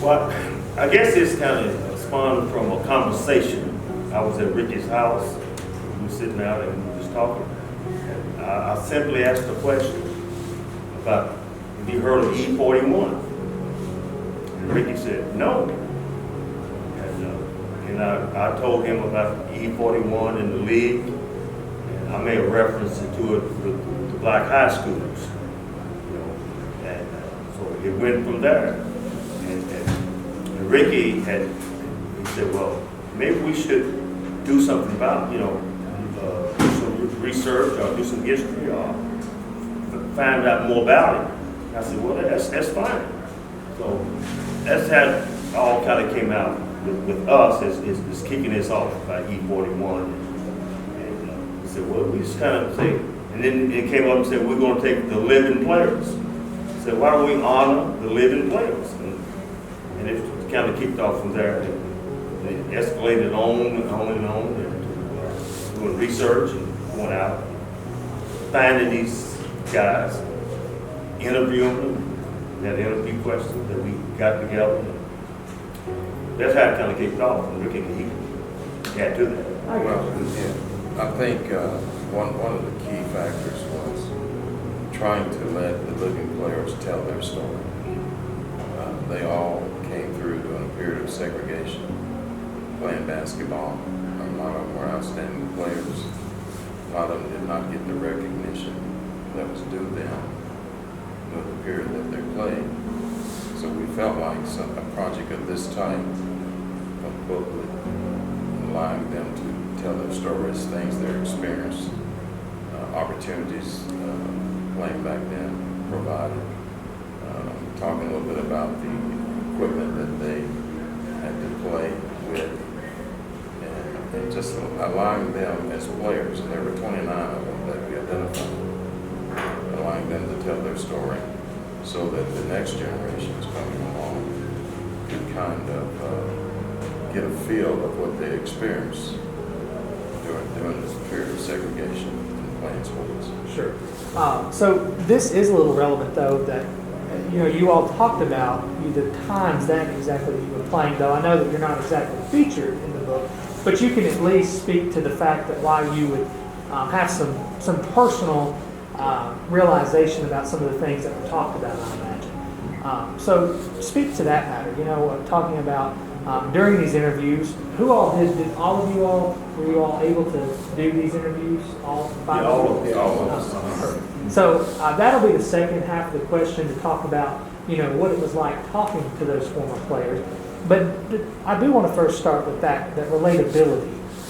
Well, I guess it's kind of spawned from a conversation. I was at Ricky's house, we were sitting out and we were just talking. And I simply asked a question about, have you heard of E41? And Ricky said, no. And I told him about E41 in the league, and I made a reference to it with the black high schools. You know, and so it went from there. And Ricky he said, well, maybe we should do something about, do some research or do some history or find out more about it. I said, well, that's fine. So that's how it all kind of came out with us is kicking this off by E41. And he said, well, we just kind of say, and then it came up and said, we're going to take the living players. I said, why don't we honor the living players? And it kind of kicked off from there. It escalated on and on, and doing research and going out, finding these guys, interviewing them, had interview questions that we got together. That's how it kind of kicked off, and Ricky had to that. Well, yeah, I think one of the key factors was trying to let the living players tell their story. They all came through during a period of segregation, playing basketball. A lot of them were outstanding players. A lot of them did not get the recognition that was due them during the period that they played. So we felt like a project of this type, a booklet, allowing them to tell their stories, things they experienced, opportunities playing back then provided. Talking a little bit about the equipment that they had to play with, and just allowing them as players, and there were 29 of them that we identified, allowing them to tell their story so that the next generations coming along could kind of get a feel of what they experienced during this period of segregation and playing sports. Sure. So this is a little relevant, though, that you all talked about the times that exactly you were playing, though I know that you're not exactly featured in the book, but you can at least speak to the fact that why you would have some personal realization about some of the things that were talked about, I imagine. So speak to that matter, talking about during these interviews, who all did all of you all, were you all able to do these interviews? All five? Yeah, all of them. All of us. So that'll be the second half of the question, to talk about, what it was like talking to those former players. But I do want to first start with that relatability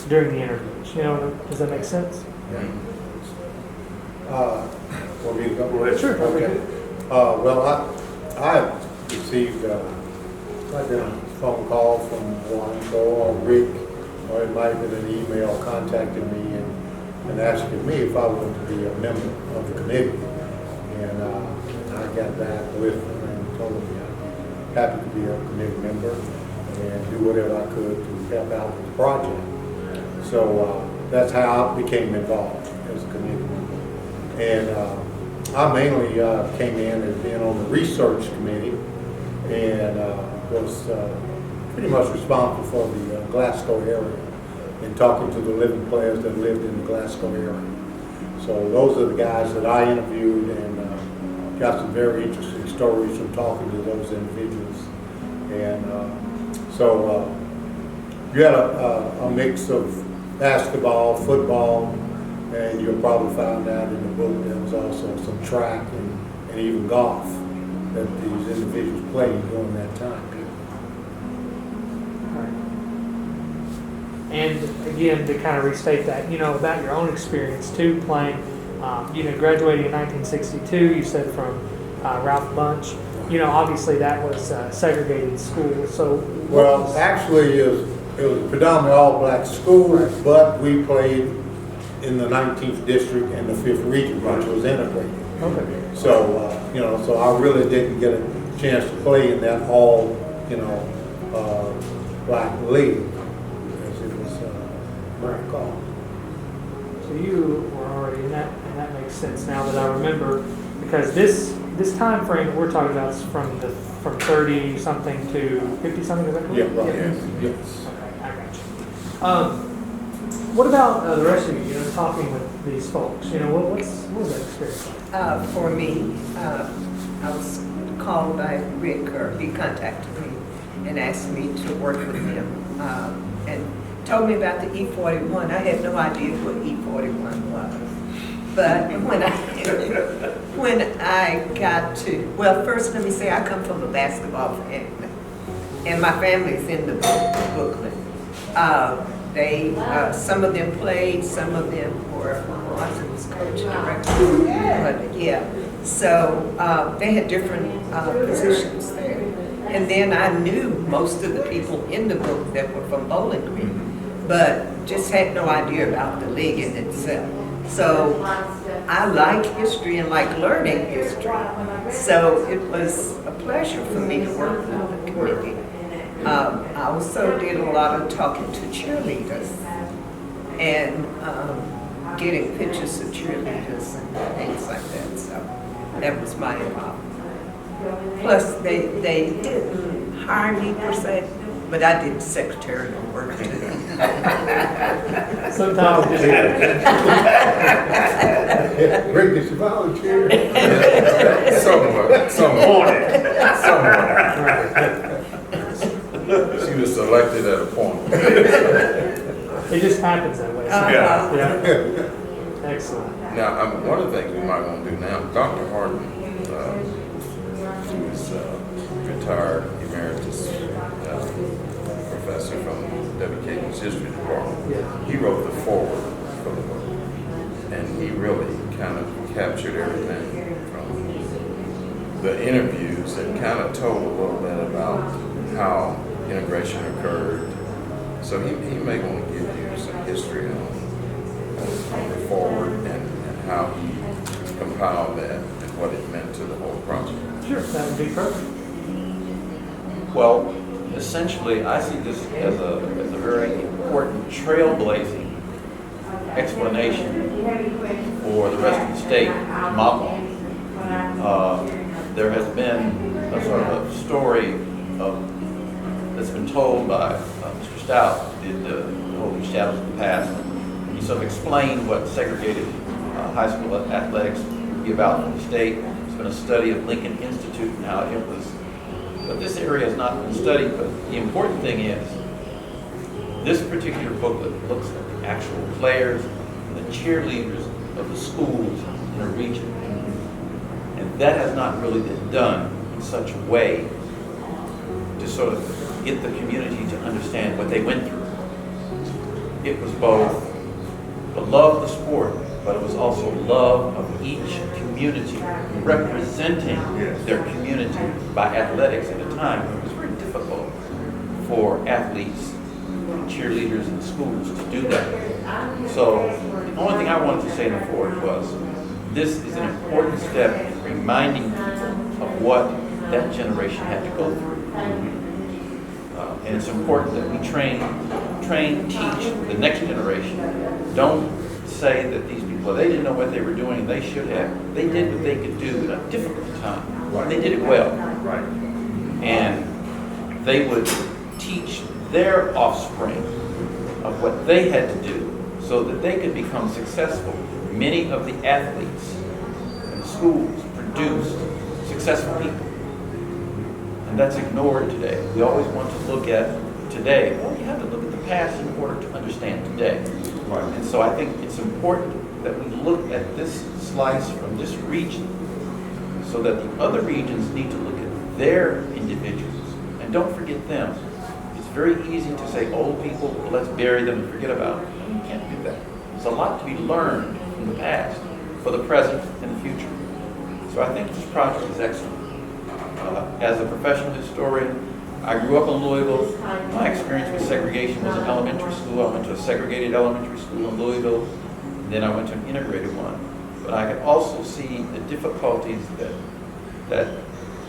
during the interviews. Does that make sense? Yeah. Want me to go? Go ahead. Sure. Okay. Well, I received like a phone call from Alonzo or Rick, or it might have been an email contacting me and asking me if I wanted to be a member of the committee. And I got back with them and told them I'd be happy to be a committee member and do whatever I could to help out with the project. So that's how I became involved as a committee member. And I mainly came in as being on the research committee and was pretty much responsible for the Glasgow area and talking to the living players that lived in the Glasgow area. So those are the guys that I interviewed and got some very interesting stories from talking to those individuals. And so you had a mix of basketball, football, and you'll probably find out in the book there was also some track and even golf that these individuals played during that time period. And again, to kind of restate that, about your own experience too, playing, graduating in 1962, you said from Ralph Bunch. Obviously that was segregated school. So well, actually, it was predominantly all-black school, but we played in the 19th district and the 5th region, which was integrated. Okay. So, so I really didn't get a chance to play in that all, black league, as it was called. So you were already in that, and that makes sense now that I remember, because this this time frame that we're talking about is from 30 something to 50 something. Is that correct? Yeah, right, Yes. yes. Okay, I got you. What about the rest of you? You know, talking with these folks. You know, what was that experience like? For me, I was called by Rick, or he contacted me and asked me to work with him, and told me about the E41. I had no idea what E41 was. But when I got to, well, first let me say I come from a basketball family, and my family's in the booklet. Some of them played, some of them were, Alonzo was coach and director. But yeah, so they had different positions there. And then I knew most of the people in the book that were from Bowling Green, but just had no idea about the league in itself. So I like history and like learning history. So it was a pleasure for me to work with the committee. I also did a lot of talking to cheerleaders and getting pictures of cheerleaders and things like that. So that was my involvement. Plus, they didn't hire me per se, but I did secretarial work too. Sometimes Rick, did you volunteer? Somewhat. She was selected at a point. it just happens that way. Yeah. Yeah. Excellent. Now, one of the things we might want to do now, Dr. Hardin, who's retired emeritus professor from WCLU's history department. Yeah. He wrote the foreword for the book, and he really kind of captured everything from the interviews and kind of told a little bit about how integration occurred. So he may want to give you some history on the foreword and how he compiled that and what it meant to the whole project. Sure, that would be perfect. Well, essentially, I see this as a very important trailblazing explanation for the rest of the state to model on. There has been a sort of a story that's been told by Mr. Stout, who did the whole Shadows of the Past. He sort of explained what segregated high school athletics would be about in the state. It's been a study of Lincoln Institute and how it was. But this area has not been studied, but the important thing is this particular booklet looks at the actual players and the cheerleaders of the schools in a region. And that has not really been done in such a way to sort of get the community to understand what they went through. It was both the love of the sport, but it was also love of each community, representing their community by athletics at a time when it was very difficult for athletes, cheerleaders in schools to do that. So the only thing I wanted to say in the forward was, this is an important step in reminding people of what that generation had to go through. And it's important that we train, teach the next generation. Don't say that these people, they didn't know what they were doing, they should have. They did what they could do in a difficult time. Right. They did it well. Right. And they would teach their offspring of what they had to do so that they could become successful. Many of the athletes in schools produced successful people. And that's ignored today. We always want to look at today. Well, you have to look at the past in order to understand today. Right. And so I think it's important that we look at this slice from this region so that the other regions need to look at their individuals. And don't forget them. It's very easy to say, old people, well, let's bury them and forget about them. You can't do that. There's a lot to be learned from the past for the present and the future. So I think this project is excellent. As a professional historian, I grew up in Louisville. My experience with segregation was in elementary school. I went to a segregated elementary school in Louisville, and then I went to an integrated one. But I could also see the difficulties that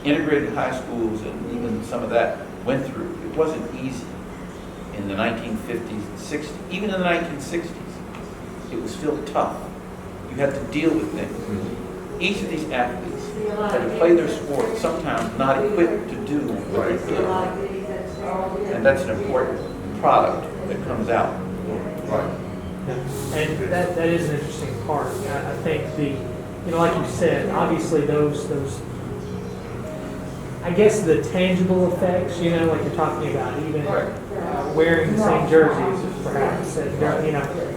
integrated high schools and even some of that went through. It wasn't easy in the 1950s and 60s. Even in the 1960s, it was still tough. You had to deal with things. Each of these athletes that play their sport, sometimes not equipped to do what they do. And that's an important product that comes out. Right. And that is an interesting part. I think like you said, obviously those, I guess the tangible effects, like you're talking about, even wearing the same jerseys, perhaps. And,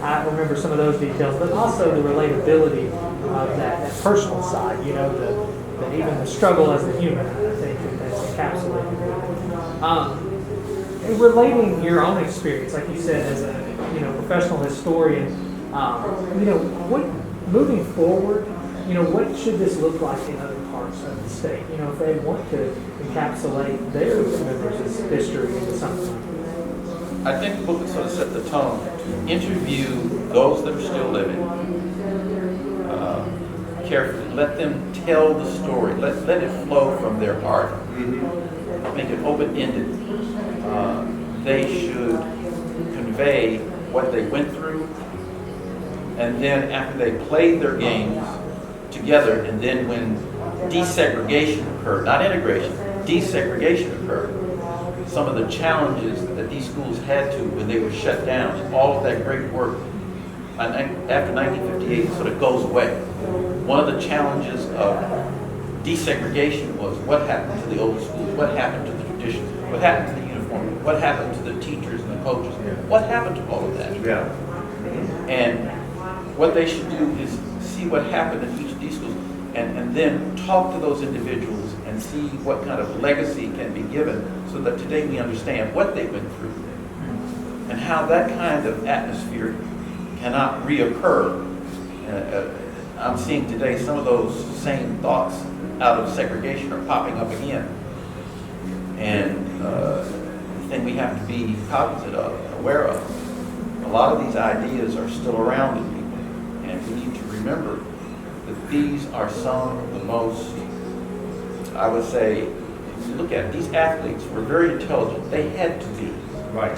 I remember some of those details, but also the relatability of that personal side, even the struggle as a human, I think that's encapsulated. And relating your own experience, like you said, as a professional historian, what moving forward, what should this look like in other parts of the state? If they want to encapsulate their members' history into something. I think the book would sort of set the tone to interview those that are still living carefully. Let them tell the story. Let it flow from their heart. Make it open-ended. They should convey what they went through, and then after they played their games together, and then when desegregation occurred, not integration, desegregation occurred, some of the challenges that these schools had to when they were shut down, and all of that great work after 1958 sort of goes away. One of the challenges of desegregation was what happened to the old schools, what happened to the traditions, what happened to the uniform, what happened to the teachers and the coaches, what happened to all of that. Yeah. And what they should do is see what happened in each of these schools and then talk to those individuals and see what kind of legacy can be given so that today we understand what they went through and how that kind of atmosphere cannot reoccur. I'm seeing today some of those same thoughts out of segregation are popping up again. And the thing we have to be cognizant of and aware of, a lot of these ideas are still around in people. And we need to remember that these are some of the most, I would say, if you look at it, these athletes were very intelligent. They had to be. Right.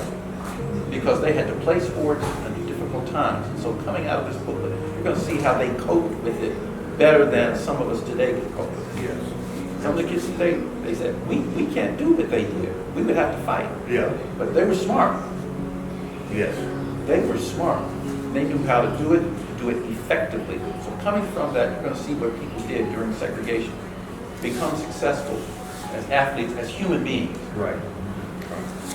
Because they had to play sports under difficult times. And so coming out of this booklet, you're going to see how they coped with it better than some of us today can cope with it. Yes. Some of the kids today, they said, we can't do what they did. We would have to fight. Yeah. But they were smart. Yes. They were smart. They knew how to do it effectively. So coming from that, you're going to see what people did during segregation. Become successful as athletes, as human beings. Right.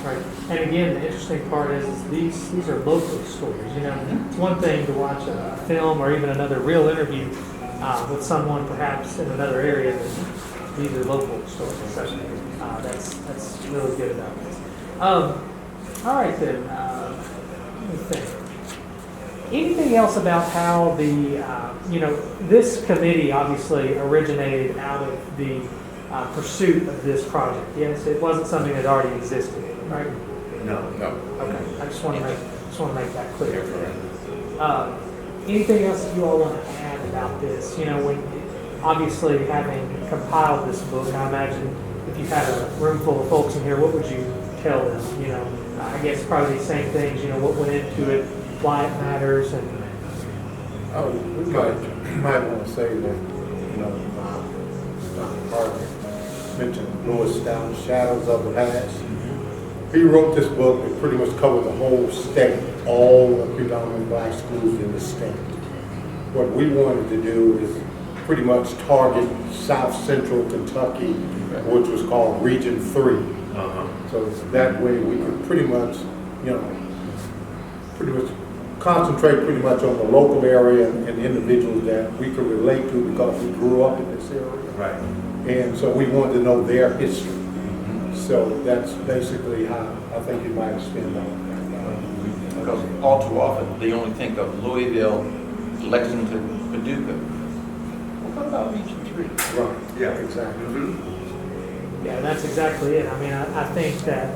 Right. And again, the interesting part is these are local stories. It's one thing to watch a film or even another real interview with someone perhaps in another area, but these are local stories. So that's really good about this. All right then. Let me think. Anything else about how the this committee obviously originated out of the pursuit of this project? Yes, it wasn't something that already existed, right? No. Okay, I just want to make that clear. Anything else that you all want to add about this? When obviously having compiled this book, I imagine if you had a room full of folks in here, what would you tell them? I guess probably the same things. What went into it, why it matters, and We might want to say that, Dr. Hardin mentioned Lewis Down, Shadows of the Past. He wrote this book that pretty much covered the whole state, all the predominant black schools in the state. What we wanted to do is pretty much target South Central Kentucky, which was called Region 3. So that way we could pretty much concentrate pretty much on the local area and individuals that we could relate to because we grew up in this area. Right. And so we wanted to know their history. So that's basically how I think you might spend on that. Because all too often, they only think of Louisville, Lexington, Paducah. Well, what about Region 3? Right. Yeah. Exactly. yeah, that's exactly it. I mean, I think that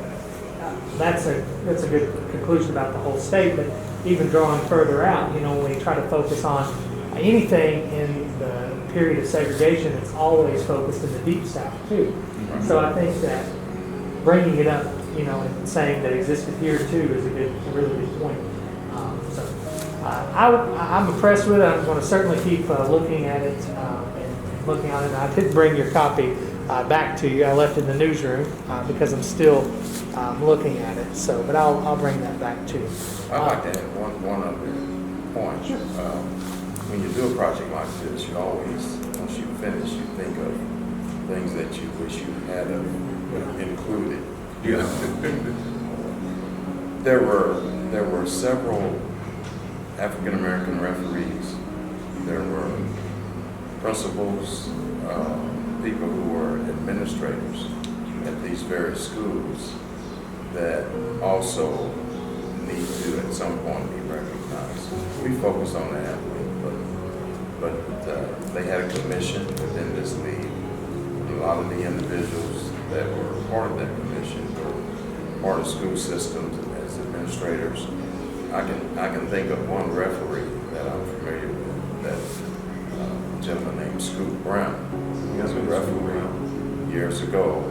that's a good conclusion about the whole state. But even drawing further out, when you try to focus on anything in the period of segregation, it's always focused in the Deep South too. So I think that bringing it up, and saying that it existed here too is a really good point. I'm impressed with it. I'm going to certainly keep looking at it and looking on it. And I didn't bring your copy back to you. I left it in the newsroom because I'm still looking at it. So, but I'll bring that back to you. I'd like to add one other point. When you do a project like this, you always, once you finish, you think of things that you wish you had included. There were several African American referees. There were principals, people who were administrators at these various schools that also need to at some point be recognized. We focused on the athlete, but they had a commission within this league. A lot of the individuals that were part of that commission were part of school systems as administrators. I can think of one referee that I'm familiar with, that a gentleman named Scoop Brown. He was a referee years ago.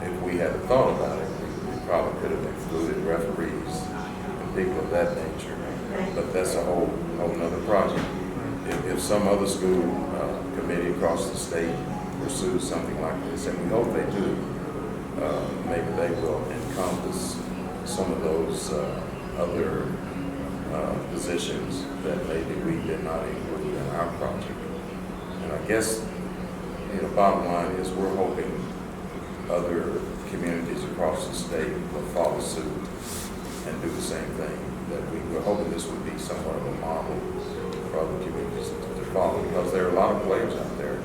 If we had thought about it, we probably could have included referees and people of that nature. But that's a whole nother project. If some other school committee across the state pursues something like this, and we hope they do, maybe they will encompass some of those other positions that maybe we did not include in our project. And I guess, bottom line is we're hoping other communities across the state will follow suit and do the same thing. That we're hoping this would be somewhat of a model for other communities to follow, because there are a lot of players out there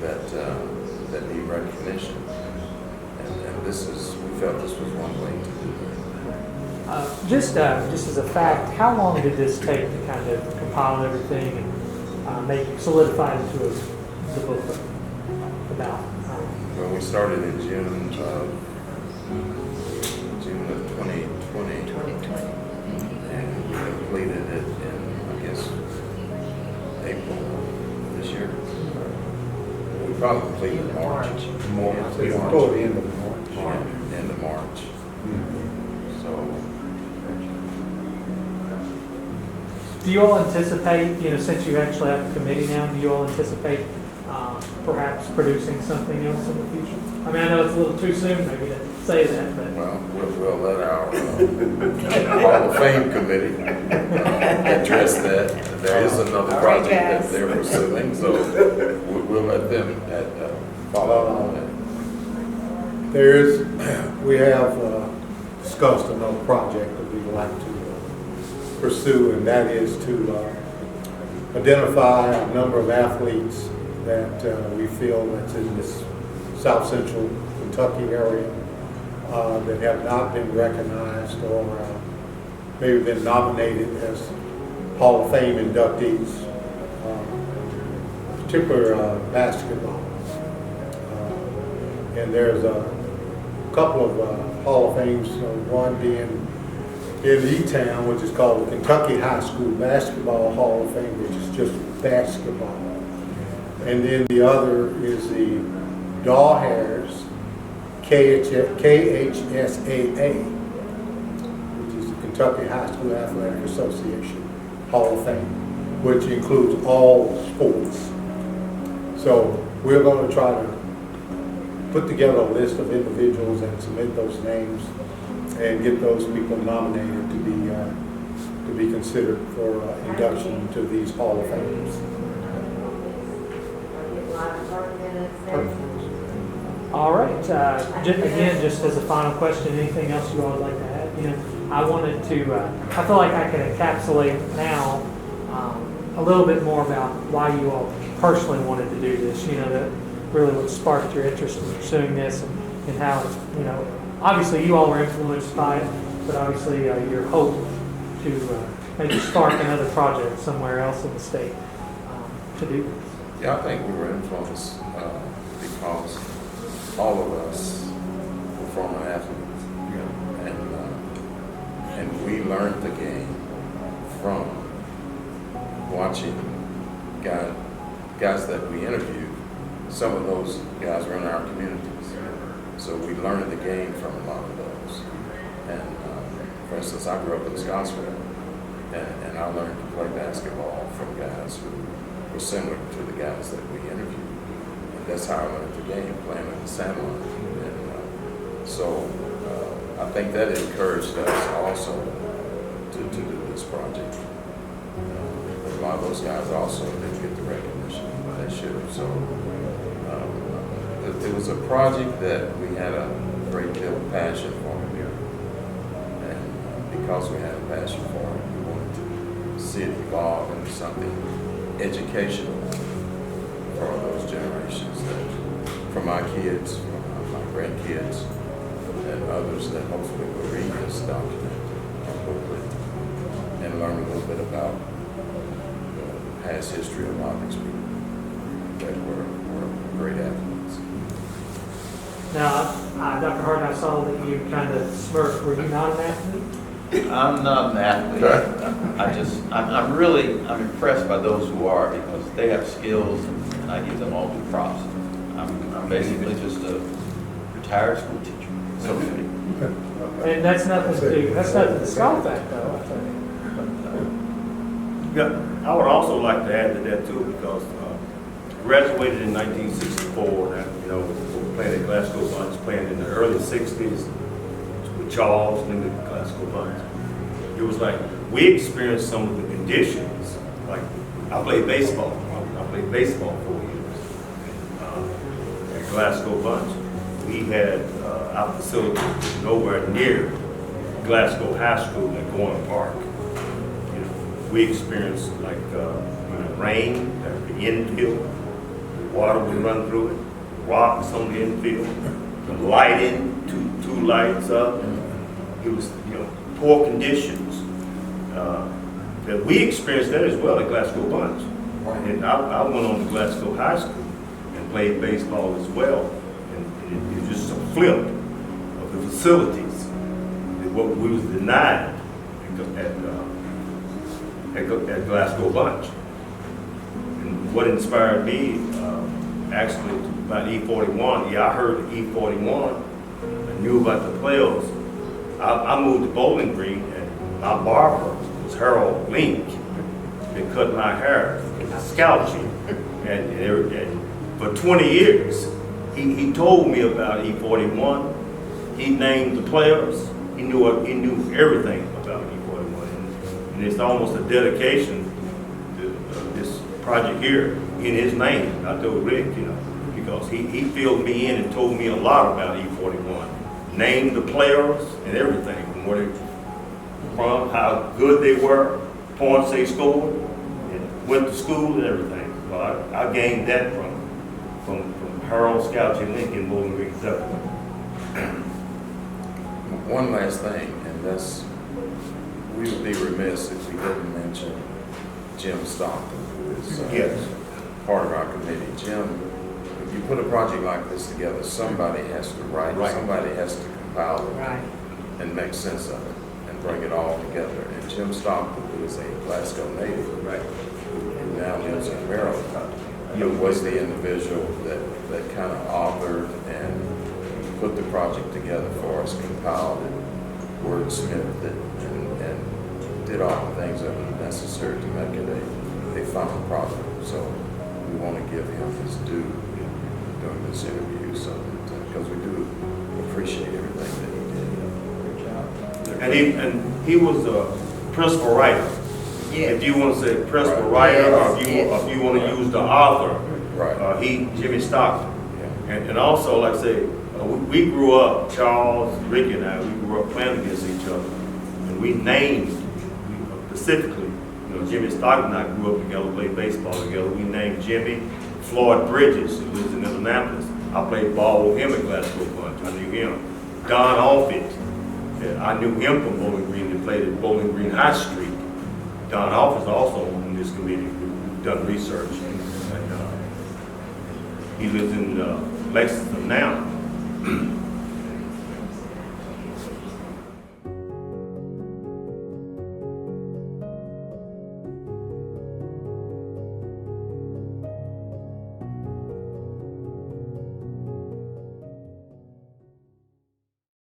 that need recognition. And we felt this was one way to do that. Just as a fact, how long did this take to kind of compile everything and solidify it into the book about? Well, we started in June of 2020. 2020. And we completed it in, I guess, April of this year. We probably completed in March. Toward the end of March. End of March. So, Do you all anticipate, since you actually have a committee now, do you all anticipate perhaps producing something else in the future? I mean, I know it's a little too soon maybe to say that, but. well, we'll let our Hall of Fame committee address that. There is another project that they're pursuing, so we'll let them follow on that. We have discussed another project that we'd like to pursue, and that is to identify a number of athletes that we feel that's in this South Central Kentucky area that have not been recognized or maybe been nominated as Hall of Fame inductees, particular basketball. And there's a couple of Hall of Fames, one being in E-Town, which is called the Kentucky High School Basketball Hall of Fame, which is just basketball. And then the other is the Dawhares KHSAA, which is the Kentucky High School Athletic Association Hall of Fame, which includes all sports. So we're going to try to put together a list of individuals and submit those names and get those people nominated to be considered for induction to these Hall of Fames. All right. Just as a final question, anything else you all would like to add? I wanted to. I feel like I can encapsulate now a little bit more about why you all personally wanted to do this. That really what sparked your interest in pursuing this, and how obviously you all were influenced by it, but obviously your hope to maybe spark another project somewhere else in the state to do this. Yeah, I think we were influenced because all of us were former athletes, and we learned the game from watching guys that we interviewed. Some of those guys were in our communities, so we learned the game from a lot of those. And for instance, I grew up in Scottsville, and I learned to play basketball from guys who were similar to the guys that we interviewed. And that's how I learned the game, playing in the sandline. And so I think that encouraged us also to do this project. A lot of those guys also didn't get the recognition they should have. So it was a project that we had a great deal of passion for here. And because we had a passion for it, we wanted to see it evolve into something educational for those generations, that for my kids, for my grandkids, and others that hopefully will read this document or booklet and learn a little bit about the past history of a lot of these people that were great athletes. Now, Dr. Hardin, I saw that you kind of smirked. Were you not an athlete? I'm not an athlete. I'm impressed by those who are, because they have skills and I give them all due props. I'm basically just a retired school teacher, so to speak. And that's nothing to scoff at, though, I think. Yeah, I would also like to add to that too, because graduated in 1964, and we were playing at Glasgow Bunch, playing in the early 60s with Charles and the Glasgow Bunch. It was like, we experienced some of the conditions. Like, I played baseball. I played baseball 4 years at Glasgow Bunch. We had our facility nowhere near Glasgow High School at Gorham Park. We experienced like rain at the infield, the water would run through it, rocks on the infield, the lighting, two lights up. It was poor conditions. That we experienced that as well at Glasgow Bunch. And I went on to Glasgow High School and played baseball as well. And it was just a flip of the facilities, what we was denied at Glasgow Bunch. And what inspired me, actually, about E41, I heard E41, I knew about the players. I moved to Bowling Green, and my barber was Harold Link. They cut my hair, scalping, and for 20 years, he told me about E41. He named the players. He knew everything about E41, and it's almost a dedication to this project here in his name. I told Rick, because he filled me in and told me a lot about E41. Named the players and everything, from where they from, how good they were, points they scored, and went to school and everything. Well, I gained that from Harold Scouchy Lincoln, Bowling Green. One last thing, and that's, we would be remiss if we didn't mention Jim Stockton, who is Yes. part of our committee. Jim, if you put a project like this together, somebody has to write, somebody has to compile it, and make sense of it, and bring it all together. And Jim Stockton, who is a Glasgow native, who now lives in Maryland, was the individual that kind of authored and put the project together for us, compiled it, wordsmithed it, and did all the things that were necessary to make it a final product. So we want to give him his due during this interview, so because we do appreciate everything that he did. And he was a principal writer. Yeah. If you want to say principal writer, or if you want to use the author, Jimmy Stockton. Yeah. And also, like I say, we grew up, Charles, Ricky and I, we grew up playing against each other. And we named, specifically, Jimmy Stockton and I grew up together, played baseball together. We named Jimmy Floyd Bridges, who lives in Indianapolis. I played ball with him at Glasgow Bunch. I knew him. Don Offit, I knew him from Bowling Green. They played at Bowling Green High Street. Don Offit is also on this committee. We've done research. And, he lives in Lexington now.